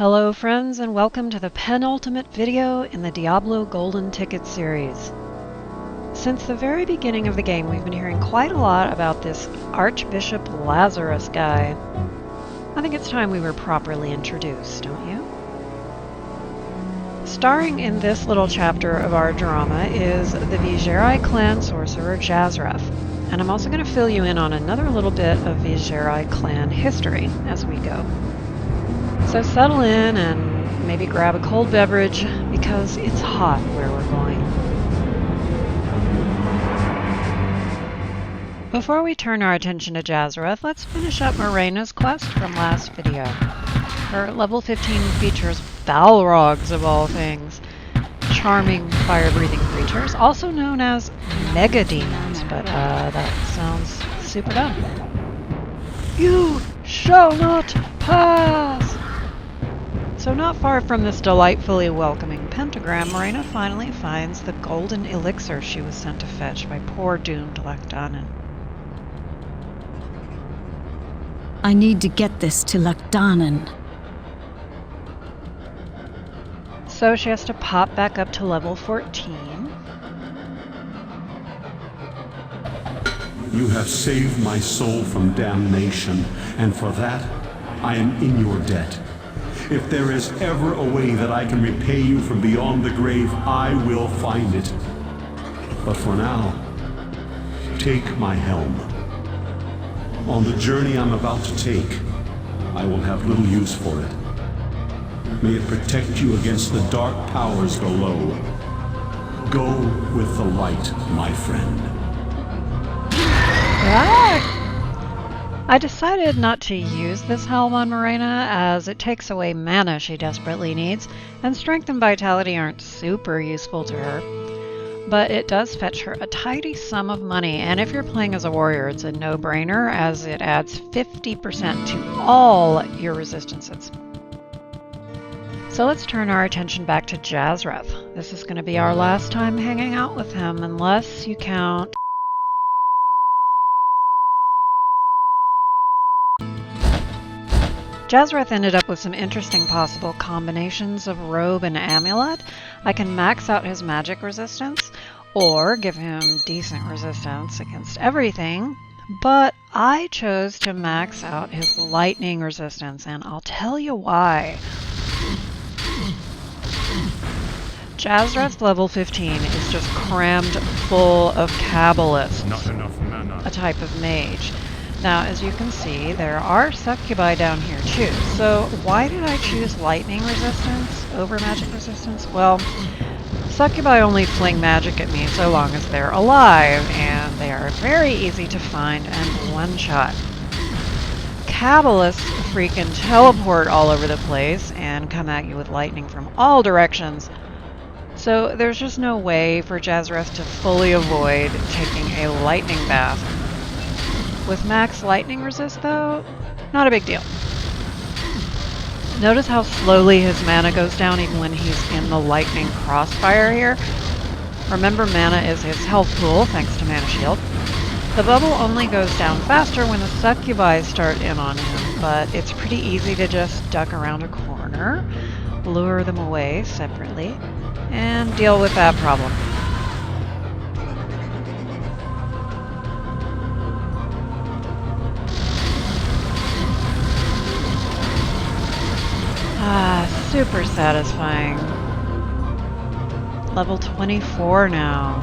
Hello friends, and welcome to the penultimate video in the Diablo Golden Ticket series. Since the very beginning of the game, we've been hearing quite a lot about this Archbishop Lazarus guy. I think it's time we were properly introduced, don't you? Starring in this little chapter of our drama is the Vizjerei clan sorcerer Jazreth, and I'm also going to fill you in on another little bit of Vizjerei clan history as we go. So settle in and maybe grab a cold beverage, because it's hot where we're going. Before we turn our attention to Jazreth, let's finish up Morena's quest from last video. Her level 15 features Balrogs of all things. Charming fire-breathing creatures, also known as mega demons, but that sounds super dumb. You shall not pass! So not far from this delightfully welcoming pentagram, Morena finally finds the golden elixir she was sent to fetch by poor doomed Lachdanan. I need to get this to Lachdanan. So she has to pop back up to level 14. You have saved my soul from damnation, and for that, I am in your debt. If there is ever a way that I can repay you from beyond the grave, I will find it. But for now, take my helm. On the journey I'm about to take, I will have little use for it. May it protect you against the dark powers below. Go with the light, my friend. I decided not to use this helm on Morena, as it takes away mana she desperately needs, and strength and vitality aren't super useful to her. But it does fetch her a tidy sum of money, and if you're playing as a warrior, it's a no-brainer, as it adds 50% to all your resistances. So let's turn our attention back to Jazreth. This is going to be our last time hanging out with him, unless you count Jazreth ended up with some interesting possible combinations of robe and amulet. I can max out his magic resistance, or give him decent resistance against everything, but I chose to max out his lightning resistance, and I'll tell you why. Jazreth's level 15 is just crammed full of Cabalists, Not enough mana. a type of mage. Now, as you can see, there are succubi down here too. So why did I choose lightning resistance over magic resistance? Well, succubi only fling magic at me so long as they're alive, and they are very easy to find and one-shot. Cabalists freaking teleport all over the place and come at you with lightning from all directions. So there's just no way for Jazreth to fully avoid taking a lightning bath. With max lightning resist, though, not a big deal. Notice how slowly his mana goes down even when he's in the lightning crossfire here. Remember, mana is his health pool, thanks to Mana Shield. The bubble only goes down faster when the succubi start in on him, but it's pretty easy to just duck around a corner, lure them away separately, and deal with that problem. Super satisfying. Level 24 now.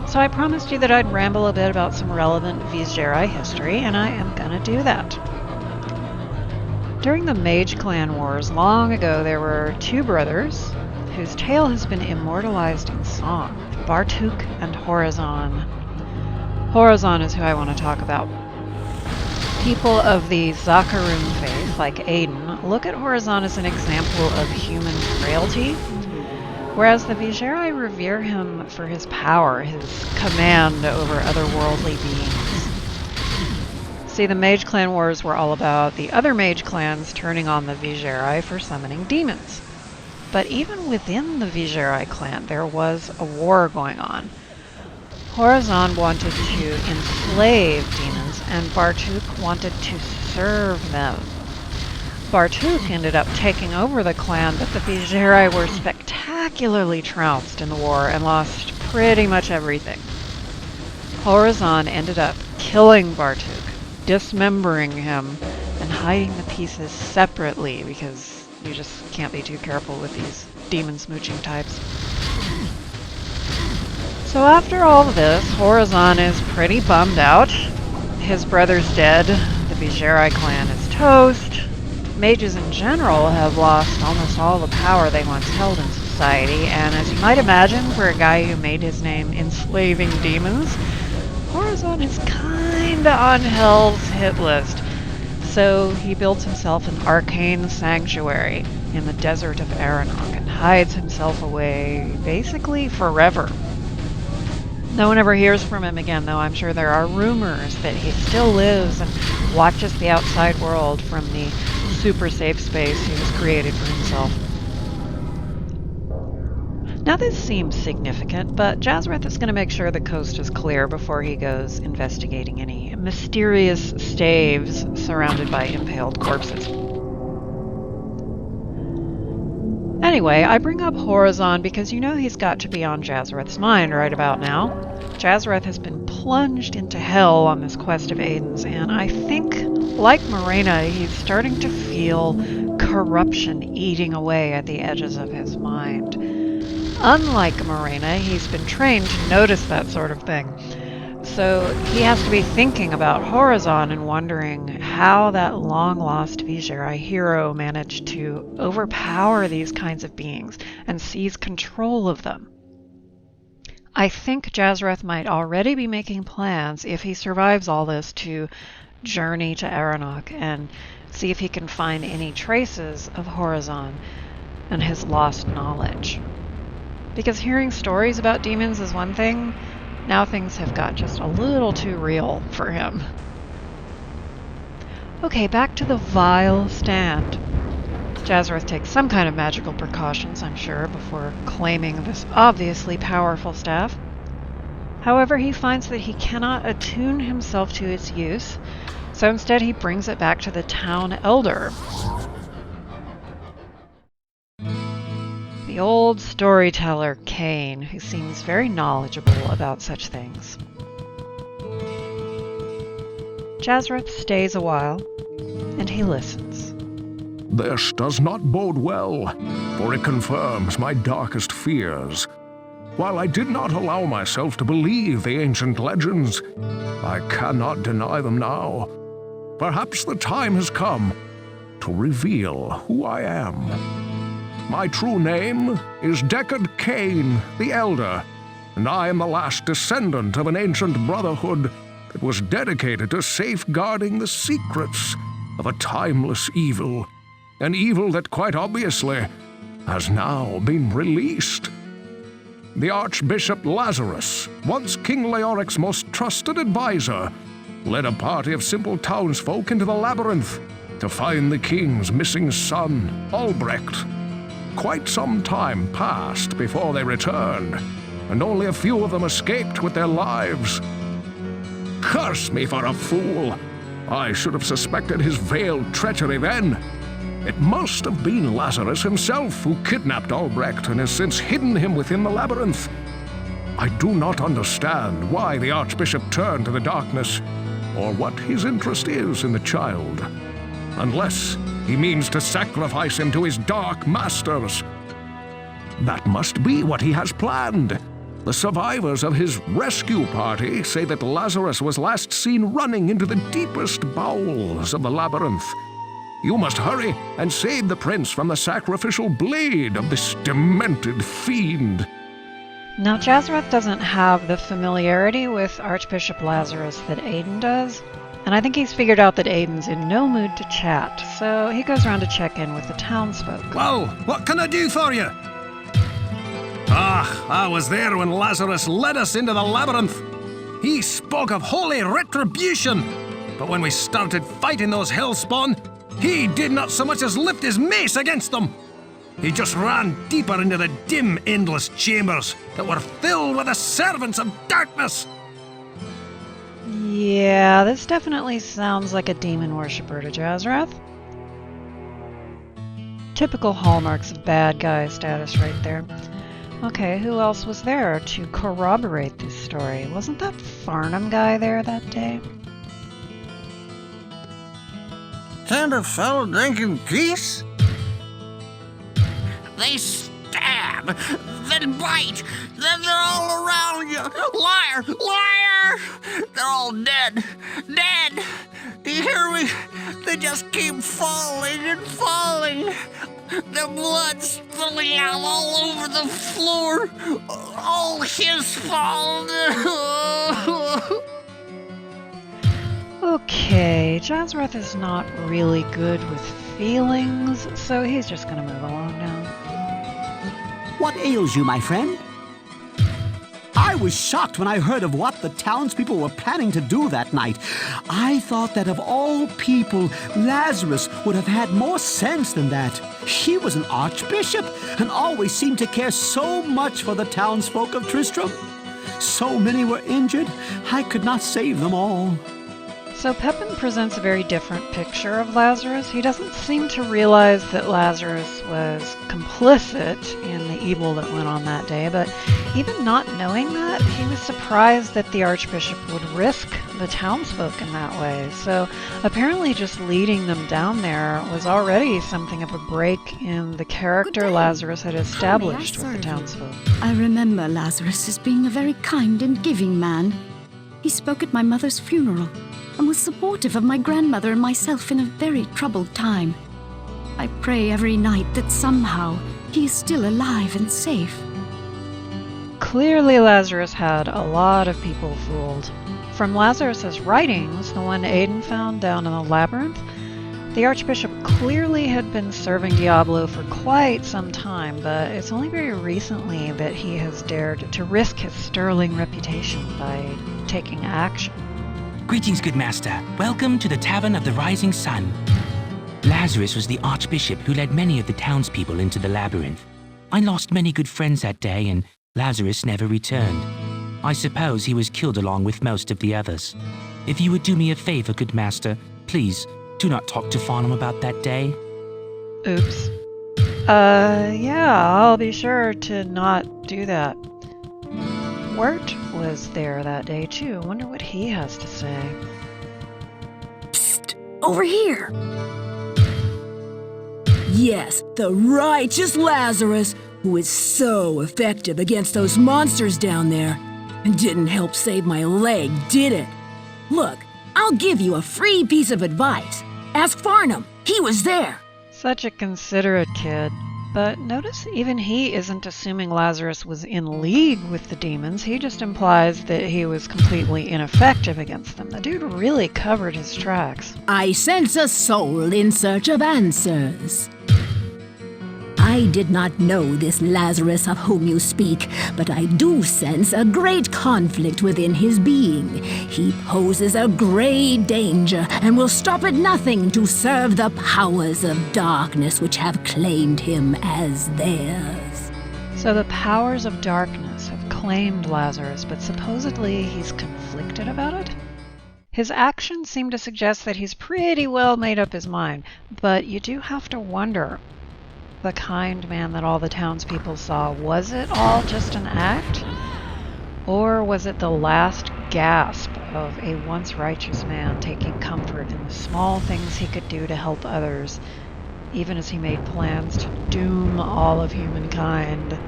So I promised you that I'd ramble a bit about some relevant Vizjerei history, and I am gonna do that. During the Mage clan wars long ago, there were two brothers whose tale has been immortalized in song, Bartuc and Horazon. Horazon is who I want to talk about. People of the Zakarum faith, like Aiden, look at Horazon as an example of human frailty, whereas the Vizjerei revere him for his power, his command over otherworldly beings. See, the Mage clan wars were all about the other Mage clans turning on the Vizjerei for summoning demons. But even within the Vizjerei clan, there was a war going on. Horazon wanted to enslave demons and Bartuc wanted to serve them. Bartuc ended up taking over the clan, but the Vizjerei were spectacularly trounced in the war and lost pretty much everything. Horazon ended up killing Bartuc, dismembering him, and hiding the pieces separately because you just can't be too careful with these demon smooching types. So after all of this, Horazon is pretty bummed out. His brother's dead, the Vizjerei clan is toast. Mages in general have lost almost all the power they once held in society, and as you might imagine, for a guy who made his name enslaving demons, Horazon is kinda on Hell's hit list. So he builds himself an Arcane Sanctuary in the desert of Aranok and hides himself away basically forever. No one ever hears from him again, though I'm sure there are rumors that he still lives and watches the outside world from the super safe space he has created for himself. Now this seems significant, but Jazreth is going to make sure the coast is clear before he goes investigating any mysterious staves surrounded by impaled corpses. Anyway, I bring up Horazon because you know he's got to be on Jazreth's mind right about now. Jazreth has been plunged into hell on this quest of Aiden's, and I think, like Morena, he's starting to feel corruption eating away at the edges of his mind. Unlike Morena, he's been trained to notice that sort of thing. So he has to be thinking about Horazon and wondering how that long-lost Vizjerei hero managed to overpower these kinds of beings and seize control of them. I think Jazreth might already be making plans, if he survives all this, to journey to Aranok and see if he can find any traces of Horazon and his lost knowledge. Because hearing stories about demons is one thing, now things have got just a little too real for him. Okay, back to the vile stand. Jazreth takes some kind of magical precautions, I'm sure, before claiming this obviously powerful staff. However, he finds that he cannot attune himself to its use, so instead he brings it back to the town elder. The old storyteller, Cain, who seems very knowledgeable about such things. Jazreth stays a while, and he listens. This does not bode well, for it confirms my darkest fears. While I did not allow myself to believe the ancient legends, I cannot deny them now. Perhaps the time has come to reveal who I am. My true name is Deckard Cain, the Elder, and I am the last descendant of an ancient brotherhood that was dedicated to safeguarding the secrets of a timeless evil, an evil that quite obviously has now been released. The Archbishop Lazarus, once King Leoric's most trusted advisor, led a party of simple townsfolk into the labyrinth to find the king's missing son, Albrecht. Quite some time passed before they returned, and only a few of them escaped with their lives. Curse me for a fool! I should have suspected his veiled treachery then. It must have been Lazarus himself who kidnapped Albrecht and has since hidden him within the labyrinth. I do not understand why the Archbishop turned to the darkness, or what his interest is in the child, unless he means to sacrifice him to his dark masters. That must be what he has planned. The survivors of his rescue party say that Lazarus was last seen running into the deepest bowels of the labyrinth. You must hurry and save the prince from the sacrificial blade of this demented fiend. Now, Jazreth doesn't have the familiarity with Archbishop Lazarus that Aiden does, and I think he's figured out that Aiden's in no mood to chat, so he goes around to check in with the townsfolk. Well, what can I do for you? I was there when Lazarus led us into the labyrinth. He spoke of holy retribution, but when we started fighting those hellspawn, he did not so much as lift his mace against them. He just ran deeper into the dim, endless chambers that were filled with the servants of darkness. Yeah, this definitely sounds like a demon worshipper to Jazreth. Typical hallmarks of bad guy status right there. Okay, who else was there to corroborate this story? Wasn't that Farnham guy there that day? And a fellow drinking peace? They stab, then bite, then they're all around you. Liar! Liar! They're all dead. Dead! Do you hear me? They just keep falling and falling. The blood spilling out all over the floor. All his fault. Okay, Jazreth is not really good with feelings, so he's just gonna move along now. What ails you, my friend? I was shocked when I heard of what the townspeople were planning to do that night. I thought that of all people, Lazarus would have had more sense than that. He was an archbishop and always seemed to care so much for the townsfolk of Tristram. So many were injured, I could not save them all. So Pepin presents a very different picture of Lazarus. He doesn't seem to realize that Lazarus was complicit in the evil that went on that day, but even not knowing that, he was surprised that the Archbishop would risk the townsfolk in that way. So apparently just leading them down there was already something of a break in the character Lazarus had established with the townsfolk. I remember Lazarus as being a very kind and giving man. He spoke at my mother's funeral and was supportive of my grandmother and myself in a very troubled time. I pray every night that somehow he is still alive and safe. Clearly Lazarus had a lot of people fooled. From Lazarus's writings, the one Aidan found down in the labyrinth, the Archbishop clearly had been serving Diablo for quite some time, but it's only very recently that he has dared to risk his sterling reputation by taking action. Greetings, good master. Welcome to the Tavern of the Rising Sun. Lazarus was the Archbishop who led many of the townspeople into the labyrinth. I lost many good friends that day, and Lazarus never returned. I suppose he was killed along with most of the others. If you would do me a favor, good master, please do not talk to Farnham about that day. Oops. Yeah, I'll be sure to not do that. Wirt was there that day too. Wonder what he has to say. Psst! Over here! Yes, the righteous Lazarus, who is so effective against those monsters down there. And didn't help save my leg, did it? Look, I'll give you a free piece of advice. Ask Farnham. He was there. Such a considerate kid. But notice even he isn't assuming Lazarus was in league with the demons. He just implies that he was completely ineffective against them. The dude really covered his tracks. I sense a soul in search of answers. I did not know this Lazarus of whom you speak, but I do sense a great conflict within his being. He poses a great danger and will stop at nothing to serve the powers of darkness which have claimed him as theirs. So the powers of darkness have claimed Lazarus, but supposedly he's conflicted about it? His actions seem to suggest that he's pretty well made up his mind, but you do have to wonder, the kind man that all the townspeople saw, was it all just an act? Or was it the last gasp of a once righteous man taking comfort in the small things he could do to help others, even as he made plans to doom all of humankind?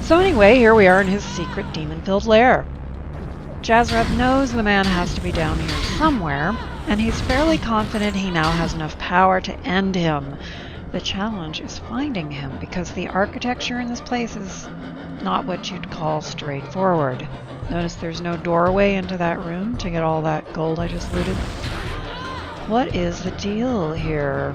So anyway, here we are in his secret demon-filled lair. Jazreth knows the man has to be down here somewhere, and he's fairly confident he now has enough power to end him. The challenge is finding him, because the architecture in this place is not what you'd call straightforward. Notice there's no doorway into that room to get all that gold I just looted. What is the deal here?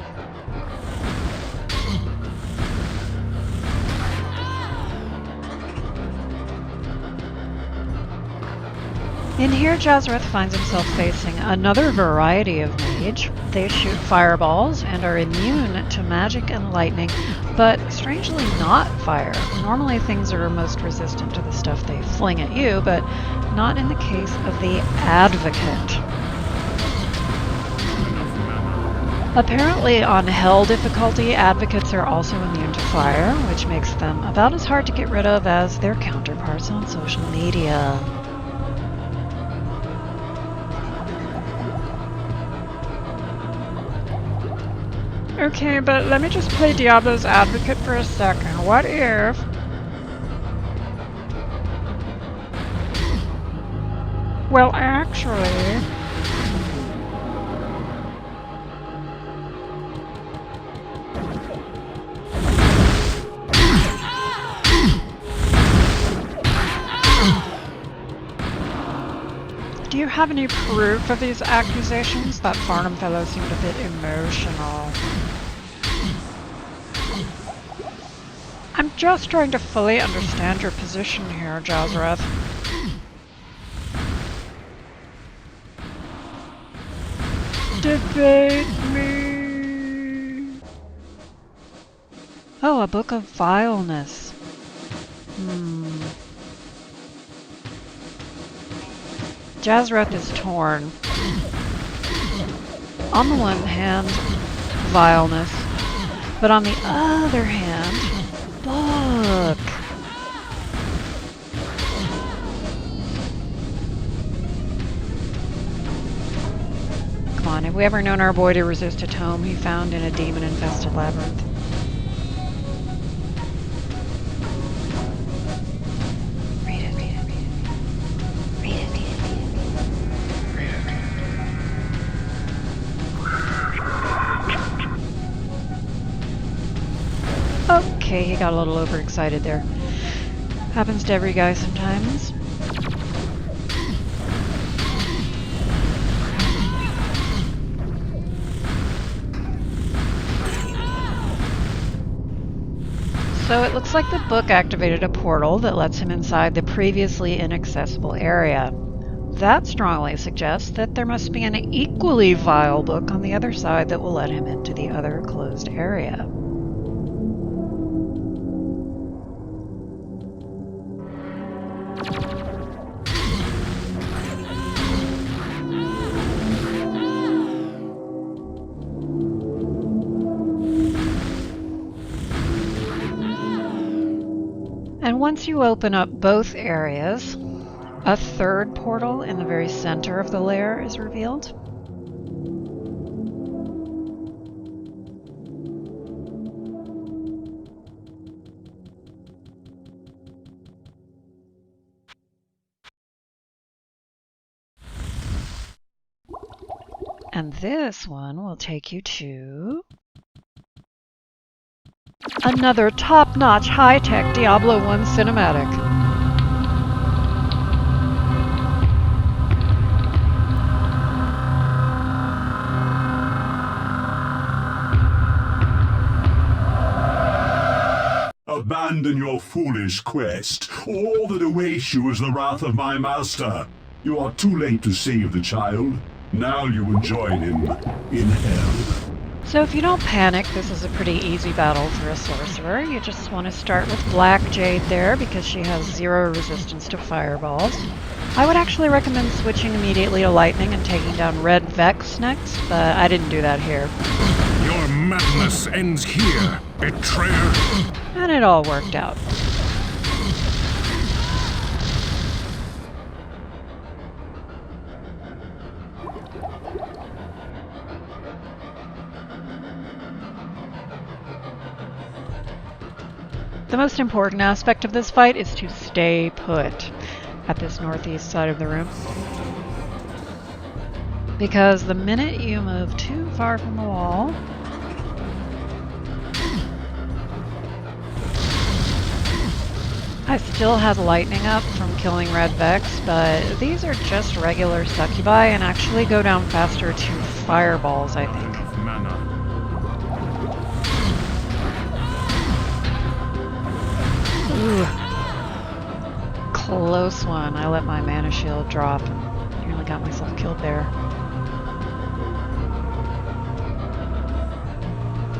In here, Jazreth finds himself facing another variety of mage. They shoot fireballs and are immune to magic and lightning, but strangely not fire. Normally things are most resistant to the stuff they fling at you, but not in the case of the Advocate. Apparently on Hell difficulty, Advocates are also immune to fire, which makes them about as hard to get rid of as their counterparts on social media. Okay, but let me just play Diablo's Advocate for a second. What if... Well, actually... Do you have any proof of these accusations? That Farnham fellow seemed a bit emotional. I'm just trying to fully understand your position here, Jazreth. Debate me! Oh, a book of vileness. Jazreth is torn. On the one hand, vileness, but on the other hand, book. Come on, have we ever known our boy to resist a tome he found in a demon-infested labyrinth? Okay, he got a little overexcited there. Happens to every guy sometimes. So it looks like the book activated a portal that lets him inside the previously inaccessible area. That strongly suggests that there must be an equally vile book on the other side that will let him into the other closed area. And once you open up both areas, a third portal in the very center of the lair is revealed. And this one will take you to another top-notch, high-tech Diablo 1 cinematic. Abandon your foolish quest. All that awaits you is the wrath of my master. You are too late to save the child. Now you will join him in hell. So if you don't panic, this is a pretty easy battle for a sorcerer. You just want to start with Black Jade there because she has 0 resistance to fireballs. I would actually recommend switching immediately to Lightning and taking down Red Vex next, but I didn't do that here. Your madness ends here, betrayer. And it all worked out. The most important aspect of this fight is to stay put at this northeast side of the room. Because the minute you move too far from the wall, I still have lightning up from killing Red Vex, but these are just regular succubi and actually go down faster to fireballs, I think. Ooh. Close close one. I let my mana shield drop and nearly got myself killed there.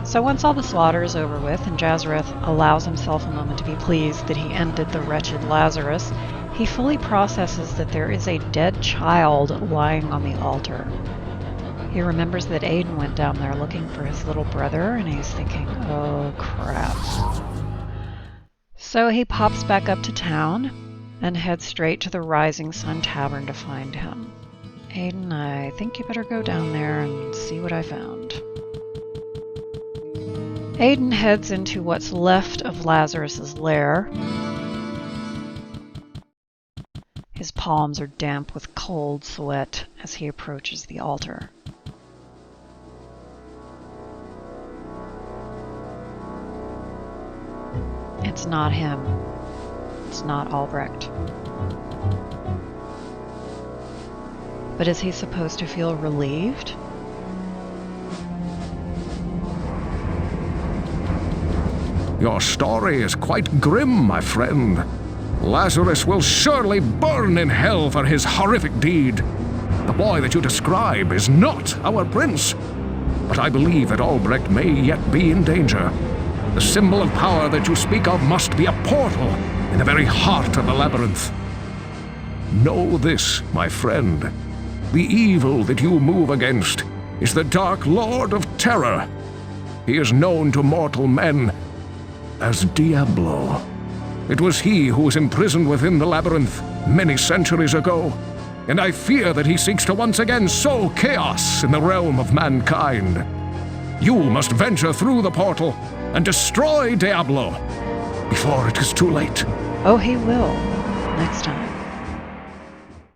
So once all the slaughter is over with and Jazreth allows himself a moment to be pleased that he ended the wretched Lazarus, he fully processes that there is a dead child lying on the altar. He remembers that Aiden went down there looking for his little brother, and he's thinking, oh crap. So he pops back up to town and heads straight to the Rising Sun Tavern to find him. Aiden, I think you better go down there and see what I found. Aiden heads into what's left of Lazarus's lair. His palms are damp with cold sweat as he approaches the altar. It's not him. It's not Albrecht. But is he supposed to feel relieved? Your story is quite grim, my friend. Lazarus will surely burn in hell for his horrific deed. The boy that you describe is not our prince. But I believe that Albrecht may yet be in danger. The symbol of power that you speak of must be a portal in the very heart of the labyrinth. Know this, my friend. The evil that you move against is the Dark Lord of Terror. He is known to mortal men as Diablo. It was he who was imprisoned within the labyrinth many centuries ago, and I fear that he seeks to once again sow chaos in the realm of mankind. You must venture through the portal and destroy Diablo before it is too late. Oh, he will. Next time.